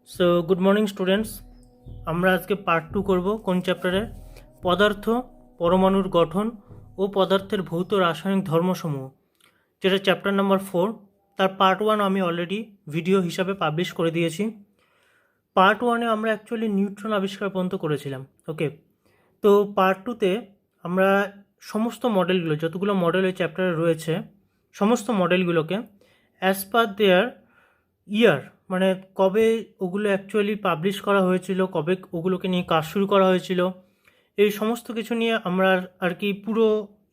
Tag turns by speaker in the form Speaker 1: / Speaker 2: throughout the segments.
Speaker 1: So good morning students. আমরা আজকে part 2 করব কোন চ্যাপ্টারে? পদার্থ, পরমাণুর গঠন ও পদার্থের ভৌত রাসায়নিক ধর্মসমূহ, যেটা চ্যাপ্টার নাম্বার 4। তার পার্ট 1 আমি অলরেডি ভিডিও হিসাবে পাবলিশ করে দিয়েছি। পার্ট 1-এ আমরা অ্যাকচুয়ালি নিউট্রন আবিষ্কার পর্যন্ত করেছিলাম। ওকে, তো পার্ট 2-তে আমরা সমস্ত মডেলগুলো, যতগুলো মডেল এই চ্যাপ্টারে রয়েছে, সমস্ত মডেলগুলোকে অ্যাজ পার দেয়ার ইয়ার, মানে কবে ওগুলো অ্যাকচুয়ালি পাবলিশ করা হয়েছিল, কবে ওগুলোকে নিয়ে কাজ শুরু করা হয়েছিল, এই সমস্ত কিছু নিয়ে আমরা আর কি পুরো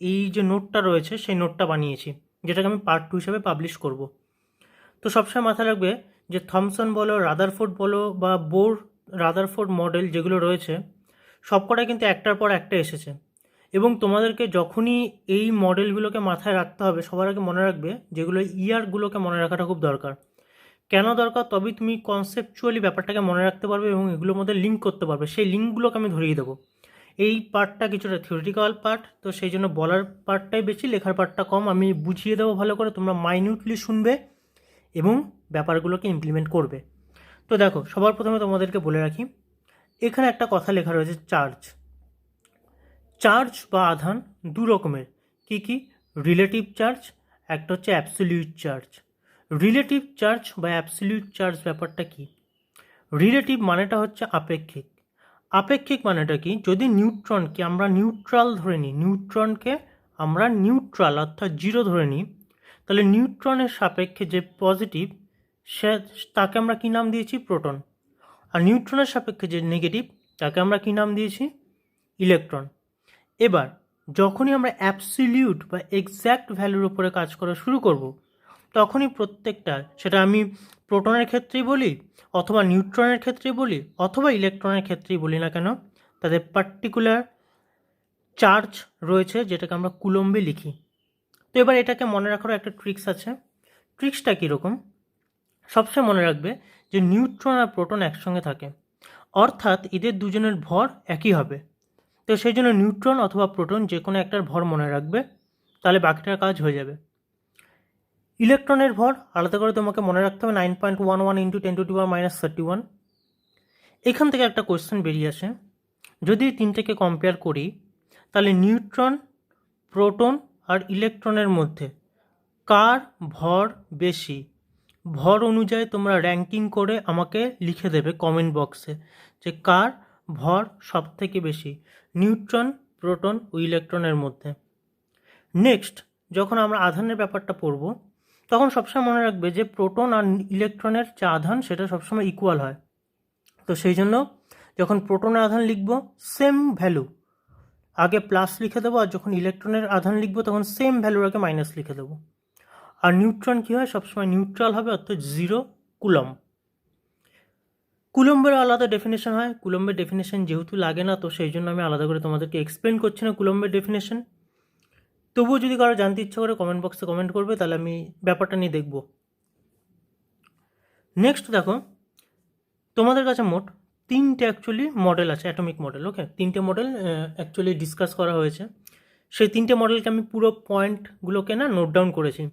Speaker 1: এই যে নোটটা রয়েছে সেই নোটটা বানিয়েছি, যেটাকে আমি পার্ট 2 হিসাবে পাবলিশ করব। তো সবসময় মাথায় রাখবে যে থমসন বলো, রাদারফোর্ড বলো বা বোর রাদারফোর্ড মডেল যেগুলো রয়েছে, সবকটাই কিন্তু একটার পর একটা এসেছে। এবং তোমাদেরকে যখনই এই মডেলগুলোকে মাথায় রাখতে হবে, সবার আগে মনে রাখবে যেগুলো ইয়ারগুলোকে মনে রাখাটা খুব দরকার। কেন দরকার? তবেই তুমি কনসেপচুয়ালি ব্যাপারটাকে মনে রাখতে পারবে এবং এগুলোর মধ্যে লিঙ্ক করতে পারবে। সেই লিঙ্কগুলোকে আমি ধরিয়ে দেবো। এই পার্টটা কিছুটা থিওরিটিক্যাল পার্ট, তো সেই জন্য বলার পার্টটাই বেশি, লেখার পার্টটা কম। আমি বুঝিয়ে দেবো ভালো করে, তোমরা মাইনিউটলি শুনবে এবং ব্যাপারগুলোকে ইমপ্লিমেন্ট করবে। তো দেখো, সবার প্রথমে তোমাদেরকে বলে রাখি, এখানে একটা কথা লেখা রয়েছে চার্জ। চার্জ বা আধান দু রকমের। কি কি? রিলেটিভ চার্জ, একটা হচ্ছে অ্যাবসলিউট চার্জ। রিলেটিভ চার্জ বা অ্যাবসলিউট চার্জ ব্যাপারটা কি? রিলেটিভ মানেটা হচ্ছে আপেক্ষিক। আপেক্ষিক মানেটা কি? যদি নিউট্রনকে আমরা নিউট্রাল ধরে নিই, নিউট্রনকে আমরা নিউট্রাল অর্থাৎ জিরো ধরে নিই, তাহলে নিউট্রনের সাপেক্ষে যে পজিটিভ, সে তাকে আমরা কী নাম দিয়েছি? প্রোটন। আর নিউট্রনের সাপেক্ষে যে নেগেটিভ, তাকে আমরা কী নাম দিয়েছি? ইলেকট্রন। এবার যখনই আমরা অ্যাবসলিউট বা এক্স্যাক্ট ভ্যালুর উপরে কাজ করা শুরু করব, তখনই প্রত্যেকটা, সেটা আমি প্রোটনের ক্ষেত্রেই বলি অথবা নিউট্রনের ক্ষেত্রেই বলি অথবা ইলেকট্রনের ক্ষেত্রেই বলি না কেন, তাদের পার্টিকুলার চার্জ রয়েছে, যেটাকে আমরা কুলম্বে লিখি। তো এবার এটাকে মনে রাখারও একটা ট্রিক্স আছে। ট্রিক্সটা কীরকম? সবসময় মনে রাখবে যে নিউট্রন আর প্রোটন একসঙ্গে থাকে, অর্থাৎ এদের দুজনের ভর একই হবে। তো সেই জন্য নিউট্রন অথবা প্রোটন যে কোনো একটার ভর মনে রাখবে, তাহলে বাকিটার কাজ হয়ে যাবে। ইলেকট্রনের ভর আলাদা করে তোমাকে মনে রাখতে হবে 9.11 ইন্টু 10⁻31। এখান থেকে একটা কোয়েশ্চেন বেরিয়ে আসে, যদি তিনটেকে কম্পেয়ার করি, তাহলে নিউট্রন, প্রোটন আর ইলেকট্রনের মধ্যে কার ভর বেশি? ভর অনুযায়ী তোমরা র্যাঙ্কিং করে আমাকে লিখে দেবে কমেন্ট বক্সে যে কার ভর সব থেকে বেশি, নিউট্রন, প্রোটন ও ইলেকট্রনের মধ্যে। নেক্সট, যখন আমরা আধানের ব্যাপারটা পড়ব, তখন সবসময় মনে রাখবে যে প্রোটন আর ইলেকট্রনের যে আধান, সেটা সবসময় ইকুয়াল হয়। তো সেই জন্য যখন প্রোটনের আধান লিখব, সেম ভ্যালু আগে প্লাস লিখে দেবো, আর যখন ইলেকট্রনের আধান লিখব তখন সেম ভ্যালুর আগে মাইনাস লিখে দেবো। আর নিউট্রন কী হয়? সবসময় নিউট্রাল হবে, অর্থাৎ 0 কুলম্ব। কুলম্বের আলাদা ডেফিনেশন হয়। কুলম্বের ডেফিনেশন যেহেতু লাগে না, তো সেই জন্য আমি আলাদা করে তোমাদেরকে এক্সপ্লেন করছি না কুলম্বের ডেফিনেশন। তবুও যদি কারো জানতে ইচ্ছা করে কমেন্ট বক্সে কমেন্ট করবে, তাহলে আমি ব্যাপারটা নিয়ে দেখব। নেক্সট দেখো, তোমাদের কাছে মোট 3টে অ্যাকচুয়ালি মডেল আছে, অ্যাটমিক মডেল। ওকে, 3টে মডেল অ্যাকচুয়ালি ডিসকাস করা হয়েছে। সেই 3টে মডেলকে আমি পুরো পয়েন্টগুলোকে না নোট ডাউন করেছি।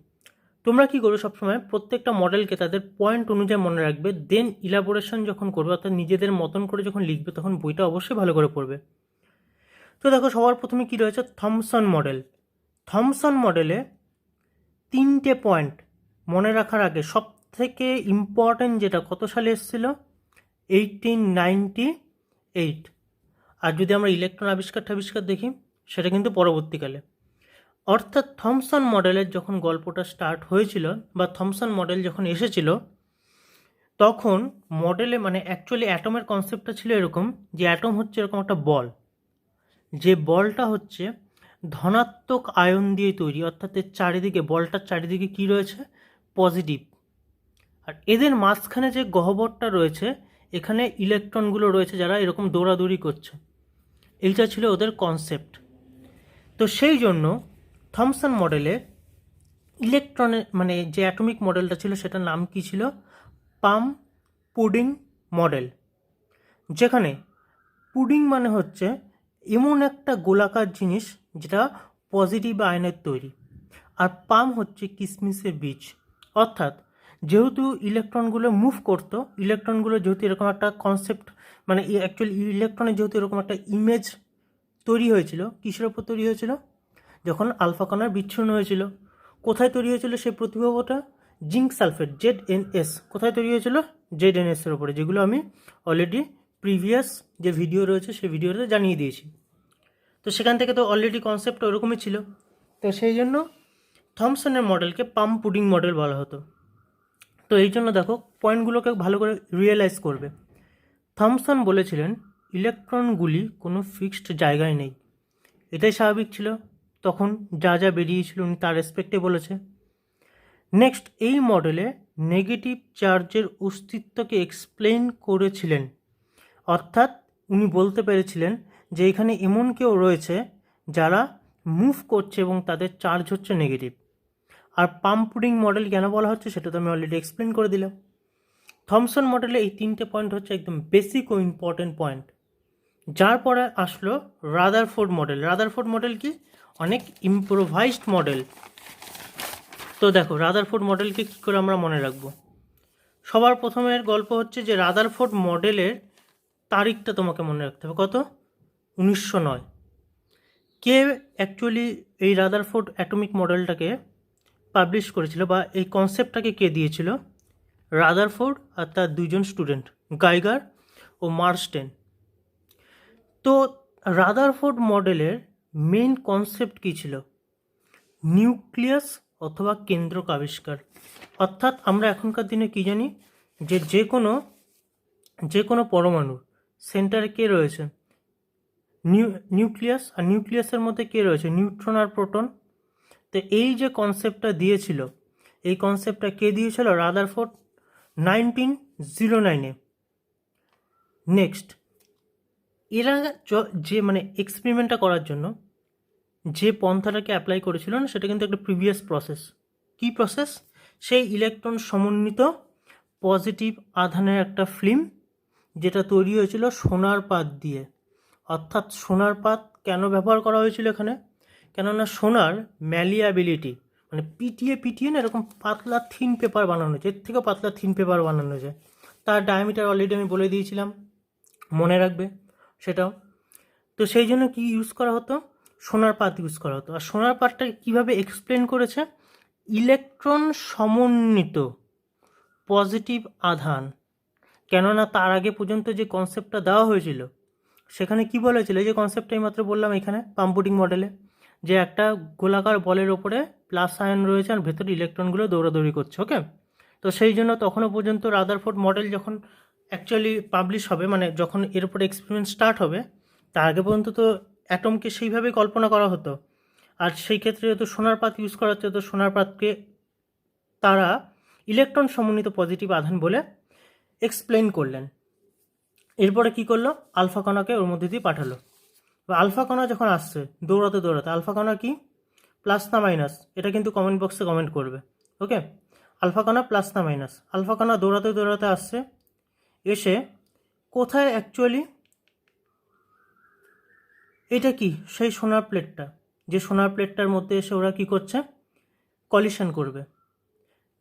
Speaker 1: তোমরা কী করো, সবসময় প্রত্যেকটা মডেলকে তাদের পয়েন্ট অনুযায়ী মনে রাখবে, দেন ইলাবোরেশন যখন করবে, অর্থাৎ নিজেদের মতন করে যখন লিখবে, তখন বইটা অবশ্যই ভালো করে পড়বে। তো দেখো, সবার প্রথমে কী রয়েছে? Thomson model. থমসন মডেলে 3টে পয়েন্ট মনে রাখার আগে সব থেকে ইম্পর্ট্যান্ট যেটা, কত সালে এসেছিল? 1898। আর যদি আমরা ইলেকট্রন আবিষ্কার দেখি, সেটা কিন্তু পরবর্তীকালে। অর্থাৎ থমসন মডেলের যখন গল্পটা স্টার্ট হয়েছিল বা থমসন মডেল যখন এসেছিল, তখন মডেলে মানে অ্যাকচুয়ালি অ্যাটমের কনসেপ্টটা ছিল এরকম যে অ্যাটম হচ্ছে এরকম একটা বল, যে বলটা হচ্ছে ধনাত্মক আয়ন দিয়ে তৈরি, অর্থাৎ এর চারিদিকে, বলটার চারিদিকে কী রয়েছে? পজিটিভ। আর এদের মাঝখানে যে গহ্বরটা রয়েছে, এখানে ইলেকট্রনগুলো রয়েছে যারা এরকম দৌড়াদৌড়ি করছে। এইটা ছিল ওদের কনসেপ্ট। তো সেই জন্য থমসন মডেলে ইলেকট্রনের মানে যে অ্যাটমিক মডেলটা ছিল, সেটার নাম কী ছিল? পাম পুডিং মডেল। যেখানে পুডিং মানে হচ্ছে এমন একটা গোলাকার জিনিস যেটা পজিটিভ আয়নের তৈরি, আর পাম হচ্ছে কিশমিশের বীজ। অর্থাৎ যেহেতু ইলেকট্রনগুলো মুভ করতো, ইলেকট্রনগুলো যেহেতু এরকম একটা কনসেপ্ট, মানে অ্যাকচুয়ালি ইলেকট্রনের যেহেতু এরকম একটা ইমেজ তৈরি হয়েছিল, কিসের ওপর তৈরি হয়েছিল? যখন আলফা কণার বিচ্ছুরণ হয়েছিল। কোথায় তৈরি হয়েছিল সেই প্রতিভাবটা? Zinc sulphate, ZnS। কোথায় তৈরি হয়েছিল? ZnS এর ওপরে, যেগুলো আমি অলরেডি প্রিভিয়াস যে ভিডিও রয়েছে সেই ভিডিওতে জানিয়ে দিয়েছি। তো সেখান থেকে তো অলরেডি কনসেপ্ট ওরকমই ছিল। তো সেই জন্য থমসনের মডেলকে পাম্প পুডিং মডেল বলা হতো। তো এই জন্য দেখো পয়েন্টগুলোকে ভালো করে রিয়েলাইজ করবে। থমসন বলেছিলেন ইলেকট্রনগুলি কোনো ফিক্সড জায়গায় নেই। এটাই স্বাভাবিক ছিল, তখন যা যা বেরিয়েছিল উনি তার রেসপেক্টে বলেছে। নেক্সট, এই মডেলে নেগেটিভ চার্জের অস্তিত্বকে এক্সপ্লেন করেছিলেন, অর্থাৎ উনি বলতে পেরেছিলেন যে এখানে এমন কেউ রয়েছে যারা মুভ করছে এবং তাদের চার্জ হচ্ছে নেগেটিভ। আর পাম্প পুডিং মডেল কেন বলা হচ্ছে সেটা তো আমি অলরেডি এক্সপ্লেন করে দিলাম। থমসন মডেলে এই তিনটে পয়েন্ট হচ্ছে একদম বেসিক ও ইম্পর্টেন্ট পয়েন্ট। যার পরে আসলো রাদারফোর্ড মডেল। রাদারফোর্ড মডেল কি? অনেক ইম্প্রোভাইজড মডেল। তো দেখো রাদারফোর্ড মডেলকে কী করে আমরা মনে রাখবো? সবার প্রথমের গল্প হচ্ছে যে রাদারফোর্ড মডেলের তারিখটা তোমাকে মনে রাখতে হবে। কত? 1909। কে অ্যাকচুয়ালি এই রাদারফোর্ড অ্যাটমিক মডেলটাকে পাবলিশ করেছিল বা এই কনসেপ্টটাকে কে দিয়েছিল? রাদারফোর্ড আর তার দুজন স্টুডেন্ট, গাইগার ও মার্স্টেন। তো রাদারফোর্ড মডেলের মেইন কনসেপ্ট কী ছিল? নিউক্লিয়াস অথবা কেন্দ্রক আবিষ্কার। অর্থাৎ আমরা এখনকার দিনে কী জানি যে যে কোনো পরমাণুর সেন্টারে কে রয়েছে? নিউক্লিয়াস। আর নিউক্লিয়াসের মধ্যে কে রয়েছে? নিউট্রন আর প্রোটন। তো এই যে কনসেপ্টটা দিয়েছিল, এই কনসেপ্টটা কে দিয়েছিল? রাদারফোর্ড 1909-এ। নেক্সট, এরা যে মানে এক্সপেরিমেন্টটা করার জন্য যে পন্থাটাকে অ্যাপ্লাই করেছিল না, সেটা কিন্তু একটা প্রিভিয়াস প্রসেস। কি প্রসেস? সেই ইলেকট্রন সমন্বিত পজিটিভ আধানের একটা ফিল্ম, যেটা তৈরি হয়েছিল সোনার পাত দিয়ে। অর্থাৎ সোনার পাত কেন ব্যবহার করা হয়েছিল এখানে? কেননা সোনার ম্যালিয়াবিলিটি, মানে পিটিয়ে না এরকম পাতলা থিন পেপার বানানো যায়, এর থেকে পাতলা থিন পেপার বানানো যায়। তার ডায়ামিটার অলরেডি আমি বলে দিয়েছিলাম, মনে রাখবে সেটাও। তো সেই জন্য কি ইউজ করা হতো? সোনার পাত ইউজ করা হতো। আর সোনার পাতটাকে কীভাবে এক্সপ্লেন করেছে? ইলেকট্রন সমন্বিত পজিটিভ আধান। কেননা তার আগে পর্যন্ত যে কনসেপ্টটা দেওয়া হয়েছিল সেখানে কি বলেছিল? এই যে কনসেপ্টটাই মাত্র বললাম এখানে পাম্প পুডিং মডেলে, যে একটা গোলাকার বলের ওপরে প্লাস আয়ন রয়েছে আর ভেতরে ইলেকট্রনগুলো দৌড়াদৌড়ি করছে। ওকে, তো সেই জন্য তখনও পর্যন্ত রাদারফোর্ড মডেল যখন অ্যাকচুয়ালি পাবলিশ হবে, মানে যখন এর উপরে এক্সপেরিমেন্ট স্টার্ট হবে, তার আগে পর্যন্ত তো অ্যাটমকে সেইভাবে কল্পনা করা হতো। আর সেই ক্ষেত্রে যেহেতু সোনার পাত ইউজ করা হচ্ছে, তো সোনার পাতকে তারা ইলেকট্রন সমন্বিত পজিটিভ আধান বলে এক্সপ্লেন করলেন। এরপরে কি করলো? আলফা কণাকে ওর মধ্যে দিয়ে পাঠালো। আলফা কণা যখন আসছে দৌড়াতে দৌড়াতে, আলফা কণা কি প্লাস না মাইনাস? এটা কিন্তু কমেন্ট বক্সে কমেন্ট করবে। ওকে, আলফা কণা প্লাস না মাইনাস? আলফা কণা দৌড়াতে দৌড়াতে আসছে, এসে কোথায় অ্যাকচুয়ালি এটা কি সেই সোনার প্লেটটা, যে সোনার প্লেটটার মধ্যে এসে ওরা কি করছে? কলিশন করবে।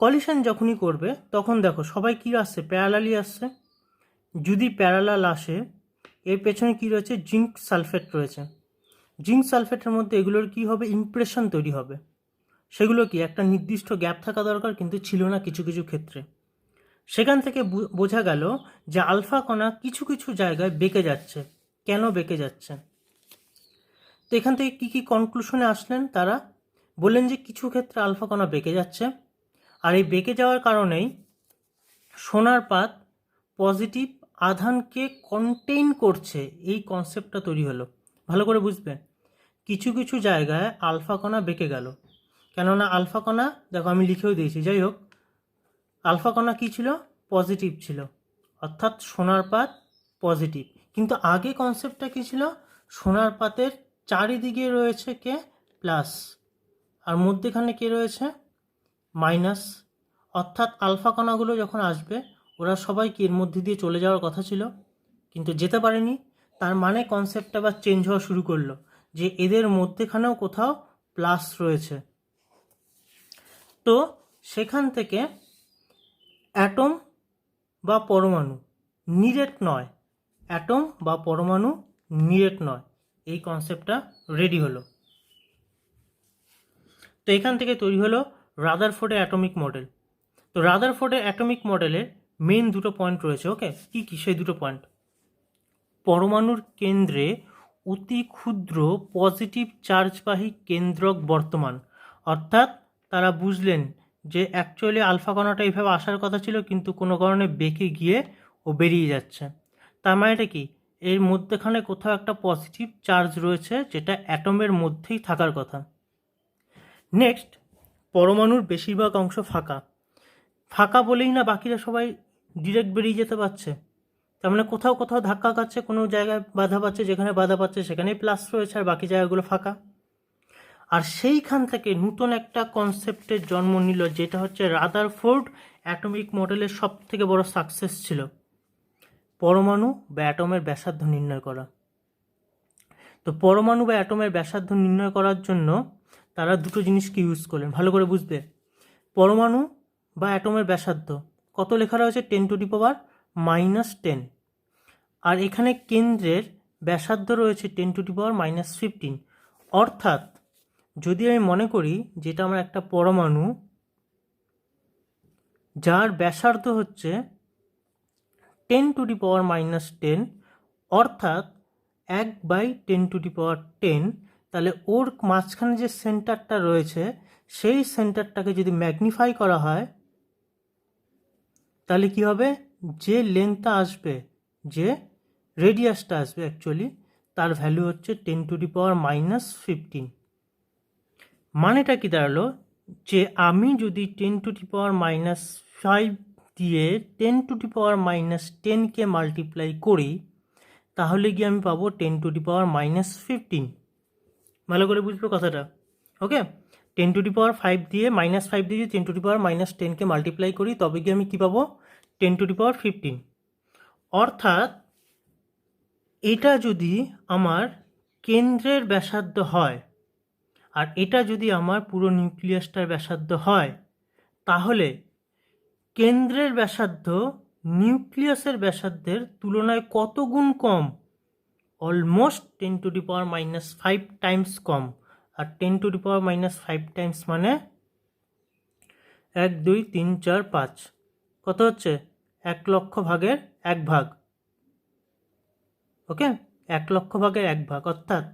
Speaker 1: কলিশন যখনই করবে তখন দেখো সবাই কি আসছে? প্যারালালি আসছে। যদি প্যারালাল আসে, এর পেছনে কি রয়েছে? জিঙ্ক সালফেট রয়েছে। জিঙ্ক সালফেটের মধ্যে এগুলোর কি হবে? ইমপ্রেশন তৈরি হবে। সেগুলো কি একটা নির্দিষ্ট গ্যাপ থাকা দরকার, কিন্তু ছিল না কিছু কিছু ক্ষেত্রে। সেখান থেকে বোঝা গেল যে আলফা কণা কিছু কিছু জায়গায় বেঁকে যাচ্ছে। কেন বেঁকে যাচ্ছে? তো এখান থেকে কি কি কনক্লুশনে আসলেন তারা? বললেন যে কিছু ক্ষেত্রে আলফা কণা বেঁকে যাচ্ছে, আর এই বেঁকে যাওয়ার কারণেই সোনার পাত পজিটিভ আধানকে কন্টেইন করছে, এই কনসেপ্টটা তৈরি হলো। ভালো করে বুঝবে, কিছু কিছু জায়গায় আলফা কণা বেঁকে গেল। কেননা আলফা কণা দেখো আমি লিখেও দিয়েছি, যাই হোক, আলফা কণা কী ছিল? পজিটিভ ছিল, অর্থাৎ সোনার পাত পজিটিভ। কিন্তু আগে কনসেপ্টটা কী ছিল? সোনার পাতের চারিদিকে রয়েছে কে? প্লাস, আর মধ্যেখানে কে রয়েছে? মাইনাস। অর্থাৎ আলফা কণাগুলো যখন আসবে ওরা সবাই কি এর মধ্যে দিয়ে চলে যাওয়ার কথা ছিল, কিন্তু যেতে পারেনি। তার মানে কনসেপ্টটা আবার চেঞ্জ হওয়া শুরু করলো, যে এদের মধ্যেখানেও কোথাও প্লাস রয়েছে। তো সেখান থেকে অ্যাটম বা পরমাণু নিরেট নয়, অ্যাটম বা পরমাণু নিরেট নয়, এই কনসেপ্টটা রেডি হলো। তো এখান থেকে তৈরি হলো রাদারফোর্ডের অ্যাটমিক মডেল। তো রাদারফোর্ডের অ্যাটমিক মডেলের মেন দুটো পয়েন্ট রয়েছে। ওকে, কী কী সেই দুটো পয়েন্ট? পরমাণুর কেন্দ্রে অতি ক্ষুদ্র পজিটিভ চার্জবাহী কেন্দ্রক বর্তমান, অর্থাৎ তারা বুঝলেন যে অ্যাকচুয়ালি আলফা কণাটা এইভাবে আসার কথা ছিল, কিন্তু কোনো কারণে বেঁকে গিয়ে ও বেরিয়ে যাচ্ছে। তার মানেটা কি? এর মধ্যেখানে কোথাও একটা পজিটিভ চার্জ রয়েছে, যেটা অ্যাটমের মধ্যেই থাকার কথা। নেক্সট, পরমাণুর বেশিরভাগ অংশ ফাঁকা। ফাঁকা বলেই না বাকিরা সবাই ডিরেক্ট বেরিয়ে যেতে পারছে। তার মানে কোথাও কোথাও ধাক্কা খাচ্ছে, কোনো জায়গায় বাধা পাচ্ছে, যেখানে বাধা পাচ্ছে সেখানেই প্লাস রয়েছে, আর বাকি জায়গাগুলো ফাঁকা। আর সেইখান থেকে নতুন একটা কনসেপ্টের জন্ম নিল, যেটা হচ্ছে রাদারফোর্ড অ্যাটমিক মডেলের সব থেকে বড় সাকসেস ছিল, পরমাণু বা অ্যাটমের ব্যাসার্ধ নির্ণয় করা। তো পরমাণু বা অ্যাটমের ব্যাসার্ধ নির্ণয় করার জন্য তারা দুটো জিনিসকে ইউজ করলেন, ভালো করে বুঝবে। পরমাণু বা অ্যাটমের ব্যাসার্ধ কত লেখা রয়েছে? 10⁻⁻10। আর এখানে কেন্দ্রের ব্যাসার্ধ রয়েছে 10⁻⁻15। অর্থাৎ যদি আমি মনে করি যেটা আমার একটা পরমাণু, যার ব্যাসার্ধ হচ্ছে 10⁻⁻10, অর্থাৎ 1/10⁻10, তাহলে ওর মাঝখানে যে সেন্টারটা রয়েছে সেই সেন্টারটাকে যদি ম্যাগনিফাই করা হয়, তাহলে কি হবে? যে লেন্থটা আসবে, যে রেডিয়াসটা আসবে অ্যাকচুয়ালি, তার ভ্যালু হচ্ছে 10⁻⁻15। মানেটা কি দাঁড়ালো? যে আমি যদি 10⁻⁻5 দিয়ে 10⁻⁻10কে মাল্টিপ্লাই করি, তাহলে গিয়ে আমি পাবো 10⁻⁻15। ভালো করে বুঝবো কথাটা। ওকে, 10⁻5 দিয়ে -5 দিয়ে 10⁻⁻10কে মাল্টিপ্লাই করি, তবে গিয়ে আমি কী পাবো? 10⁻15। অর্থাৎ এটা যদি আমার কেন্দ্রের ব্যাসার্ধ হয়, আর এটা যদি আমার পুরো নিউক্লিয়াসটার ব্যাসার্ধ হয়, তাহলে কেন্দ্রের ব্যাসার্ধ নিউক্লিয়াসের ব্যাসার্ধের তুলনায় কত গুণ কম? অলমোস্ট 10⁻⁻5 টাইমস কম। আর 10⁻⁻5 টাইমস মানে 1 2 3 4 5, কত হচ্ছে? 1,00,000/1 ওকে, 1,00,000/1। অর্থাৎ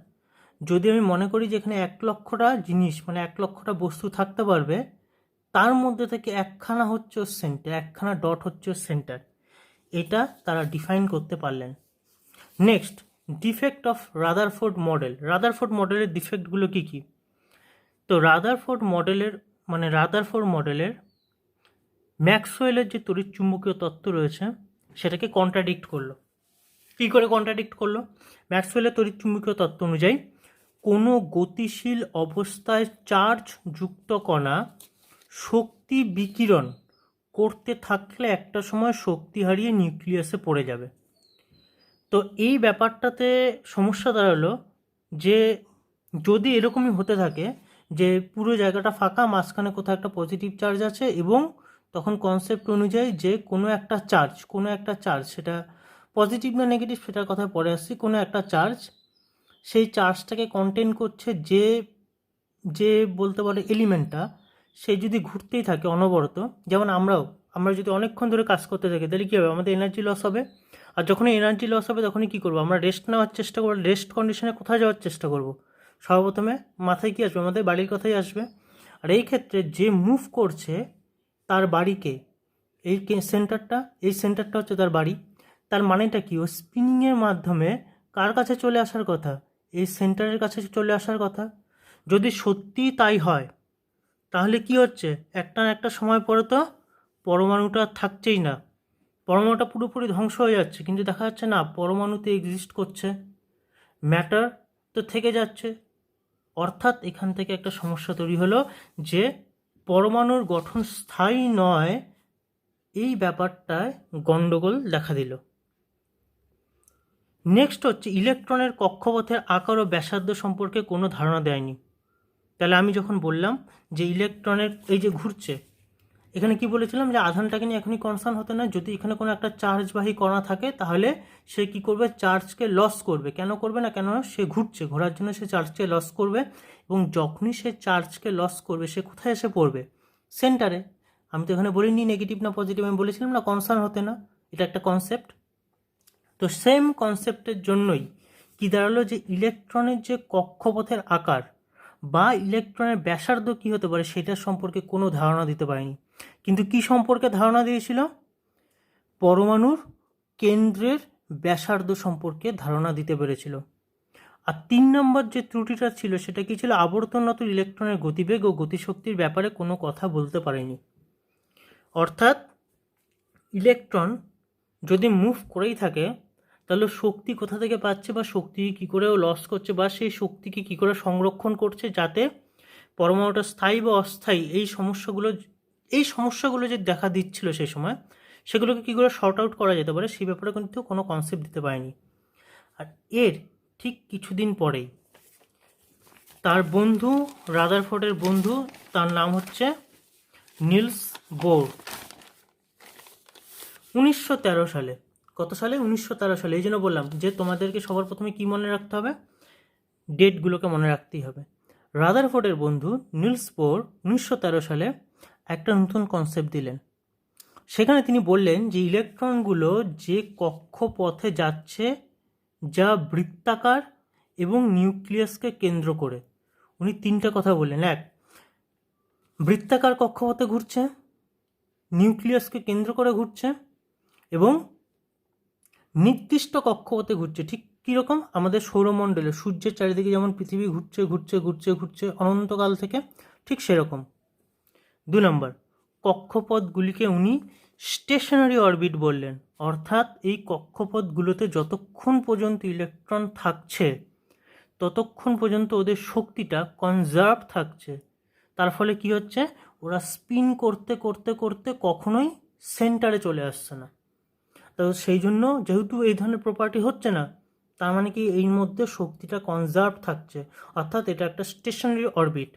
Speaker 1: যদি আমি মনে করি যে এখানে 1,00,000টা জিনিস, মানে 1,00,000টা বস্তু থাকতে পারবে, তার মধ্যে থেকে একখানা হচ্ছে ওর সেন্টার, একখানা ডট হচ্ছে ওর সেন্টার। এটা তারা ডিফাইন করতে পারলেন। Next, defect of Rutherford model. Rutherford মডেলের ডিফেক্টগুলো কী কী? তো রাদারফোর্ড মডেলের ম্যাক্সওয়েলের যে তড়িৎচুম্বকীয় তত্ত্ব রয়েছে সেটাকে কন্ট্রাডিক্ট করলো। কী করে কন্ট্রাডিক্ট করলো? ম্যাক্সওয়েলের তড়িৎচুম্বকীয় তত্ত্ব অনুযায়ী কোনো গতিশীল অবস্থায় চার্জ যুক্ত কণা শক্তি বিকিরণ করতে থাকলে একটা সময় শক্তি হারিয়ে নিউক্লিয়াসে পড়ে যাবে। তো এই ব্যাপারটাতে সমস্যা দাঁড়ালো যে যদি এরকমই হতে থাকে যে পুরো জায়গাটা ফাঁকা, মাঝখানে কোথাও একটা পজিটিভ চার্জ আছে, এবং তখন কনসেপ্ট অনুযায়ী যে কোনো একটা চার্জ, সেটা পজিটিভ না নেগেটিভ সেটার কথা পরে আসছি, কোনো একটা চার্জ সেই চার্জটাকে কন্টেন করছে, যে যে বলতে পারে এলিমেন্টটা, সে যদি ঘুরতেই থাকে অনবরত, যেমন আমরা যদি অনেকক্ষণ ধরে কাজ করতে থাকি, তাহলে কী হবে? আমাদের এনার্জি লস হবে। আর যখনই এনার্জি লস হবে তখনই কী করবো? আমরা রেস্ট নেওয়ার চেষ্টা করবো। রেস্ট কন্ডিশনে কোথায় যাওয়ার চেষ্টা করবো? সর্বপ্রথমে মাথায় কী আসবে? আমাদের বাড়ির কথাই আসবে। আর এই ক্ষেত্রে যে মুভ করছে তার বাড়িকে, এই সেন্টারটা হচ্ছে তার বাড়ি। তার মানেটা কি? ও স্পিনিংয়ের মাধ্যমে কার কাছে চলে আসার কথা? এই সেন্টারের কাছে চলে আসার কথা। যদি সত্যি তাই হয়, তাহলে কি হচ্ছে? একটা না একটা সময় পরে তো পরমাণুটা থাকছেই না, পরমাণুটা পুরোপুরি ধ্বংস হয়ে যাচ্ছে, কিন্তু দেখা যাচ্ছে না পরমাণুতে এক্সিস্ট করছে, ম্যাটার তো থেকে যাচ্ছে। অর্থাৎ এখান থেকে একটা সমস্যা তৈরি হলো যে পরমাণুর গঠন স্থায়ী নয়, এই ব্যাপারটায় গণ্ডগোল দেখা দিল। নেক্সট হচ্ছে ইলেকট্রনের কক্ষপথের আকার ও ব্যাসার্ধ সম্পর্কে কোনো ধারণা দেয়নি। তাহলে আমি যখন বললাম যে ইলেকট্রনের এই যে ঘুরছে, এখানে কি বলেছিলাম যে আধানটাকে নিয়ে এখনই কনসার্ন হতে না, যদি এখানে কোনো একটা চার্জবাহী কণা থাকে তাহলে সে কি করবে, চার্জকে লস করবে। কেন করবে না, কেন সে ঘুরছে, ঘোরার জন্য সে চার্জকে লস করবে, এবং যখনই সে চার্জকে লস করবে সে কোথায় এসে পড়বে, সেন্টারে। আমি তো এখানে বলিনি নেগেটিভ না পজিটিভ, আমি বলেছিলাম না কনসার্ন হতে না, এটা একটা কনসেপ্ট। তো সেম কনসেপ্টের জন্যই কি দাঁড়ালো, যে ইলেকট্রনের যে কক্ষপথের আকার বা ইলেকট্রনের ব্যাসার্ধ কী হতে পারে সেটার সম্পর্কে কোনো ধারণা দিতে পারেনি, কিন্তু কি সম্পর্কে ধারণা দিয়েছিল, পরমাণুর কেন্দ্রের ব্যাসার্ধ সম্পর্কে ধারণা দিতে পেরেছিল। আর 3 নম্বর যে ত্রুটিটা ছিল সেটা কি ছিল, আবর্তনরত ইলেকট্রনের গতিবেগ ও গতিশক্তির ব্যাপারে কোনো কথা বলতে পারেনি। অর্থাৎ ইলেকট্রন যদি মুভ করেই থাকে তাহলে শক্তি কোথা থেকে পাচ্ছে, বা শক্তি কী করে লস করছে, বা সেই শক্তিকে কী করে সংরক্ষণ করছে যাতে পরমাণুটা স্থায়ী বা অস্থায়ী, এই সমস্যাগুলো যে দেখা দিচ্ছিল সেই সময়, সেগুলোকে কী করে শর্ট আউট করা যেতে পারে সেই ব্যাপারে কিন্তু কোনো কনসেপ্ট দিতে পারেনি। আর এর ঠিক কিছুদিন পরেই তার বন্ধু, রাদারফোর্ডের বন্ধু, তার নাম হচ্ছে নিলস বোর, 1913 সালে, কত সালে, 1913 সালে। এই জন্য বললাম যে তোমাদেরকে সবার প্রথমে কি মনে রাখতে হবে, ডেটগুলোকে মনে রাখতেই হবে। রাদারফোর্ডের বন্ধু নিলস বোর 1913 সালে একটা নতুন কনসেপ্ট দিলেন। সেখানে তিনি বললেন যে ইলেকট্রনগুলো যে কক্ষপথে যাচ্ছে যা বৃত্তাকার এবং নিউক্লিয়াসকে কেন্দ্র করে, উনি 3টা কথা বললেন। 1, বৃত্তাকার কক্ষপথে ঘুরছে, নিউক্লিয়াসকে কেন্দ্র করে ঘুরছে, এবং নির্দিষ্ট কক্ষপথে ঘুরছে। ঠিক কীরকম, আমাদের সৌরমণ্ডলে সূর্যের চারিদিকে যেমন পৃথিবী ঘুরছে ঘুরছে ঘুরছে ঘুরছে অনন্তকাল থেকে, ঠিক সেরকম। 2 নম্বর, কক্ষপথগুলিকে উনি স্টেশনারি অরবিট বললেন, অর্থাৎ এই কক্ষপথগুলোতে যতক্ষণ পর্যন্ত ইলেকট্রন থাকছে ততক্ষণ পর্যন্ত ওদের শক্তিটা কনজার্ভ থাকছে। তার ফলে কি হচ্ছে, ওরা স্পিন করতে করতে করতে কখনোই সেন্টারে চলে আসছে না। তো সেই জন্য যেহেতু এই ধরনের প্রপার্টি হচ্ছে না, তার মানে কি এর মধ্যে শক্তিটা কনজার্ভ থাকছে, অর্থাৎ এটা একটা স্টেশনারি অরবিট।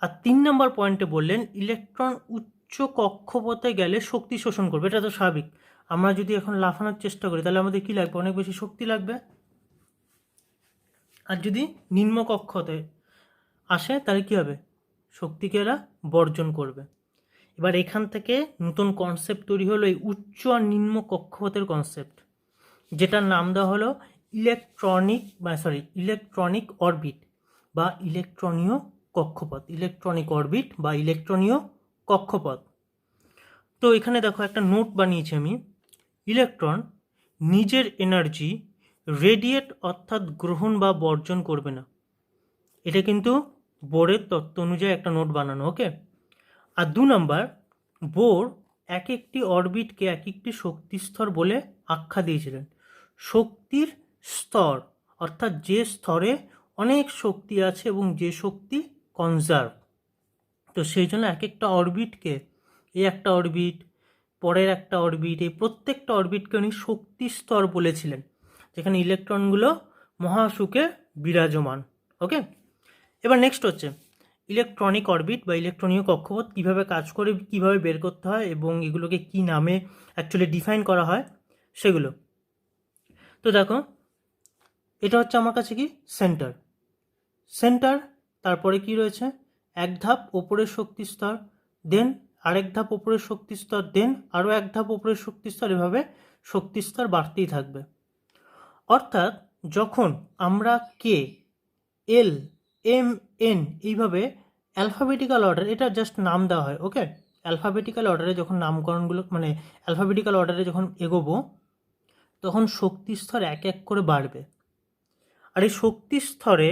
Speaker 1: আর 3 নম্বর পয়েন্টে বললেন ইলেকট্রন উচ্চ কক্ষপথে গেলে শক্তি শোষণ করবে। এটা তো স্বাভাবিক, আমরা যদি এখন লাফানোর চেষ্টা করি তাহলে আমাদের কি লাগবে, অনেক বেশি শক্তি লাগবে। আর যদি নিম্ন কক্ষতে আসে তাহলে কী হবে, শক্তিকে এরা বর্জন করবে। এবার এখান থেকে নতুন কনসেপ্ট তৈরি হলো এই উচ্চ আর নিম্ন কক্ষপথের কনসেপ্ট, যেটার নাম দেওয়া হলো ইলেকট্রনিক অরবিট বা ইলেকট্রনীয় কক্ষপথ, ইলেকট্রনিক অরবিট বা ইলেকট্রনীয় কক্ষপথ। তো এখানে দেখো একটা নোট বানিয়েছি আমি, ইলেকট্রন নিজের এনার্জি রেডিয়েট অর্থাৎ গ্রহণ বা বর্জন করবে না। এটা কিন্তু বোরের তত্ত্ব অনুযায়ী একটা নোট বানানো, ওকে। আর 2 নম্বর, বোর এক একটি অরবিটকে এক একটি শক্তিস্তর বলে আখ্যা দিয়েছিলেন। শক্তির স্তর অর্থাৎ যে স্তরে অনেক শক্তি আছে এবং যে শক্তি কনজার্ভ। তো সেই জন্য এক একটা অরবিটকে, এই একটা অরবিট, পরের একটা অরবিট, এই প্রত্যেকটা অরবিটকে উনি শক্তি স্তর বলেছিলেন, যেখানে ইলেকট্রনগুলো মহাশুকে বিরাজমান, ওকে। এবার নেক্সট হচ্ছে ইলেকট্রনিক অরবিট বা ইলেকট্রনীয় কক্ষপথ কীভাবে কাজ করে, কীভাবে বের করতে হয় এবং এগুলোকে কী নামে অ্যাকচুয়ালি ডিফাইন করা হয় সেগুলো। তো দেখো, এটা হচ্ছে আমার কাছে কি সেন্টার, তারপরে কি রয়েছে, এক ধাপ ওপরের শক্তি স্তর, দেন আরেক ধাপ ওপরের শক্তি স্তর, দেন আরও এক ধাপ ওপরের শক্তি স্তর, এভাবে শক্তি স্তর বাড়তেই থাকবে। অর্থাৎ যখন আমরা কে, এল, এম, এন এইভাবে অ্যালফাবেটিক্যাল অর্ডার, এটা জাস্ট নাম দেওয়া হয়, ওকে। অ্যালফাবেটিক্যাল অর্ডারে যখন নামকরণগুলো মানে অ্যালফাবেটিক্যাল অর্ডারে যখন এগোবো তখন শক্তি স্তর এক এক করে বাড়বে। আর এই শক্তি স্তরে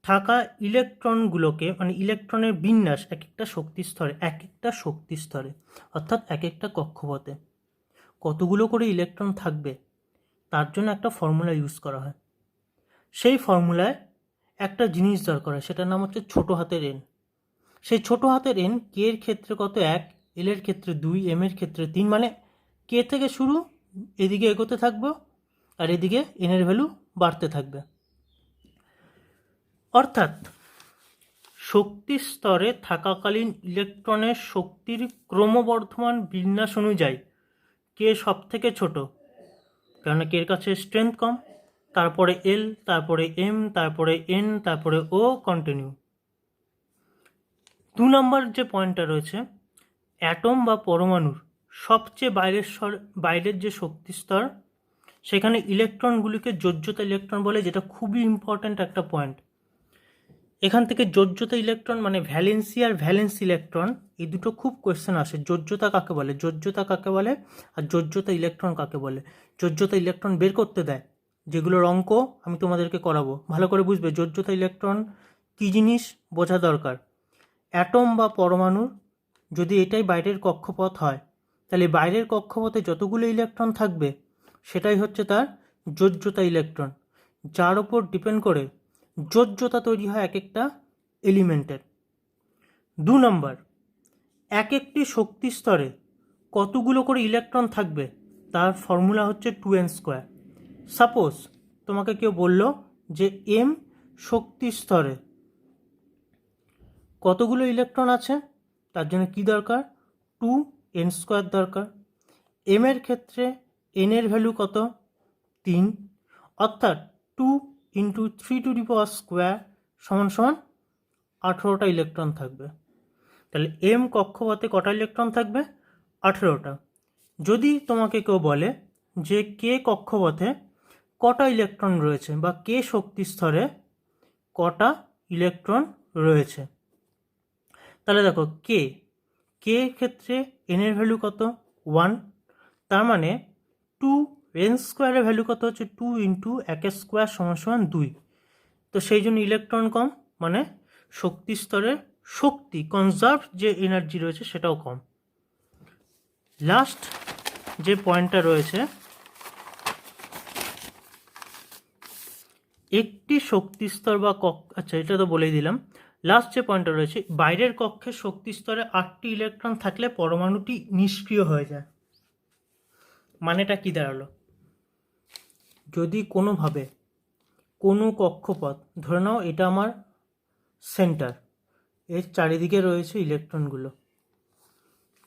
Speaker 1: থাকা ইলেকট্রনগুলোকে মানে ইলেকট্রনের বিন্যাস এক একটা শক্তি স্তরে অর্থাৎ এক একটা কক্ষপথে কতগুলো করে ইলেকট্রন থাকবে তার জন্য একটা ফর্মুলা ইউজ করা হয়। সেই ফর্মুলায় একটা জিনিস দরকার হয়, সেটার নাম হচ্ছে ছোটো হাতের এন। সেই ছোটো হাতের এন কে এর ক্ষেত্রে কত 1, এল এর ক্ষেত্রে 2, এম এর ক্ষেত্রে 3, মানে কে থেকে শুরু এদিকে এগোতে থাকবে আর এদিকে এনের ভ্যালু বাড়তে থাকবে। অর্থাৎ শক্তি স্তরে থাকাকালীন ইলেকট্রনের শক্তির ক্রমবর্ধমান বিন্যাস অনুযায়ী কে সব থেকে ছোট, কেননা কে এর কাছে স্ট্রেংথ কম, তারপরে এল, তারপরে এম, তারপরে এন, তারপরে ও কন্টিনিউ। 2 নম্বর যে পয়েন্টটা রয়েছে, অ্যাটম বা পরমাণুর সবচেয়ে বাইরের যে শক্তি স্তর, সেখানে ইলেকট্রনগুলিকে যোজ্যতা ইলেকট্রন বলে, যেটা খুবই ইম্পর্ট্যান্ট একটা পয়েন্ট। এখান থেকে যোজ্যতা ইলেকট্রন মানে ভ্যালেন্সি আর ভ্যালেন্স ইলেকট্রন, এই দুটো খুব কোয়েশ্চেন আসে। যোজ্যতা কাকে বলে, যোজ্যতা কাকে বলে, আর যোজ্যতা ইলেকট্রন কাকে বলে। যোজ্যতা ইলেকট্রন বের করতে দেয়, যেগুলোর অঙ্ক আমি তোমাদেরকে করাবো, ভালো করে বুঝবে। যোজ্যতা ইলেকট্রন কী জিনিস বোঝা দরকার। অ্যাটম বা পরমাণুর যদি এটাই বাইরের কক্ষপথ হয়, তাহলে বাইরের কক্ষপথে যতগুলো ইলেকট্রন থাকবে সেটাই হচ্ছে তার যোজ্যতা ইলেকট্রন, যার ওপর ডিপেন্ড করে যোজ্যতা তৈরি হয় এক একটা এলিমেন্টের। 2 নম্বর, এক একটি শক্তি স্তরে কতগুলো করে ইলেকট্রন থাকবে তার ফর্মুলা হচ্ছে 2n²। সাপোজ তোমাকে কেউ বলল যে এম শক্তি স্তরে কতগুলো ইলেকট্রন আছে, তার জন্য কি দরকার, 2n² দরকার। এম এর ক্ষেত্রে এন এর ভ্যালু কত, 3, অর্থাৎ 2 × 3² সমান 18টা ইলেকট্রন থাকবে। তাহলে এম কক্ষপথে কটা ইলেকট্রন থাকবে, 18টা। যদি তোমাকে কেউ বলে যে কে কক্ষপথে কটা ইলেকট্রন রয়েছে বা কে শক্তি স্তরে কটা ইলেকট্রন রয়েছে, তাহলে দেখো কে ক্ষেত্রে এন এর ভ্যালু কত, 1, তার মানে 2n² এর ভ্যালু কত হচ্ছে 2 × 1² সমান 2। তো সেই জন্য ইলেকট্রন কম, মানে শক্তি স্তরে শক্তি কনজার্ভ যে এনার্জি রয়েছে সেটাও কম। লাস্ট যে পয়েন্টটা রয়েছে, একটি শক্তি স্তর বা আচ্ছা এটা তো বলেই দিলাম। লাস্ট যে পয়েন্টটা রয়েছে, বাইরের কক্ষের শক্তি স্তরে 8টি ইলেকট্রন থাকলে পরমাণুটি নিষ্ক্রিয় হয়ে যায়। মানেটা কি দাঁড়ালো, যদি কোনোভাবে কোনো কক্ষপথ, ধরে নাও এটা আমার সেন্টার, এর চারিদিকে রয়েছে ইলেকট্রনগুলো,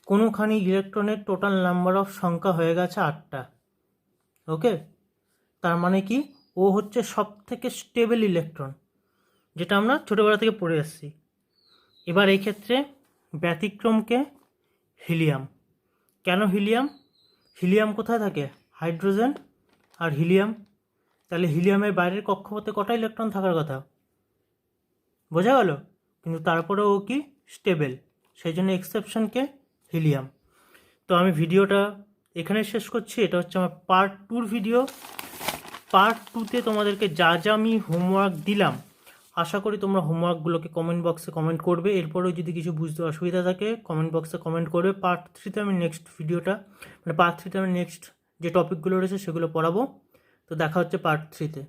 Speaker 1: কোনোখানি ইলেকট্রনের টোটাল নাম্বার অফ সংখ্যা হয়ে গেছে 8টা, ওকে, তার মানে কি ও হচ্ছে সব থেকে স্টেবল ইলেকট্রন, যেটা আমরা ছোটোবেলা থেকে পড়ে এসেছি। এবার এই ক্ষেত্রে ব্যতিক্রমকে হিলিয়াম। কেন হিলিয়াম, হিলিয়াম কোথায় থাকে, হাইড্রোজেন আর হিলিয়াম, তাহলে হিলিয়ামের বাইরের কক্ষপথে কটা ইলেকট্রন থাকার কথা, বোঝা গেল, কিন্তু তারপরেও ও কি স্টেবল, সেই জন্য এক্সেপশনকে হিলিয়াম। তো আমি ভিডিওটা এখানে শেষ করছি। এটা হচ্ছে আমার পার্ট 2 ভিডিও। পার্ট 2তে তোমাদেরকে যা যা আমি হোমওয়ার্ক দিলাম, আশা করি তোমরা হোমওয়ার্কগুলোকে কমেন্ট বক্সে কমেন্ট করবে। এরপরেও যদি কিছু বুঝতে অসুবিধা থাকে কমেন্ট বক্সে কমেন্ট করবে। পার্ট 3তে আমি নেক্সট ভিডিওটা, মানে পার্ট 3তে আমি নেক্সট যে টপিকগুলো রয়েছে সেগুলো পড়াবো। তো দেখা হচ্ছে পার্ট 3তে।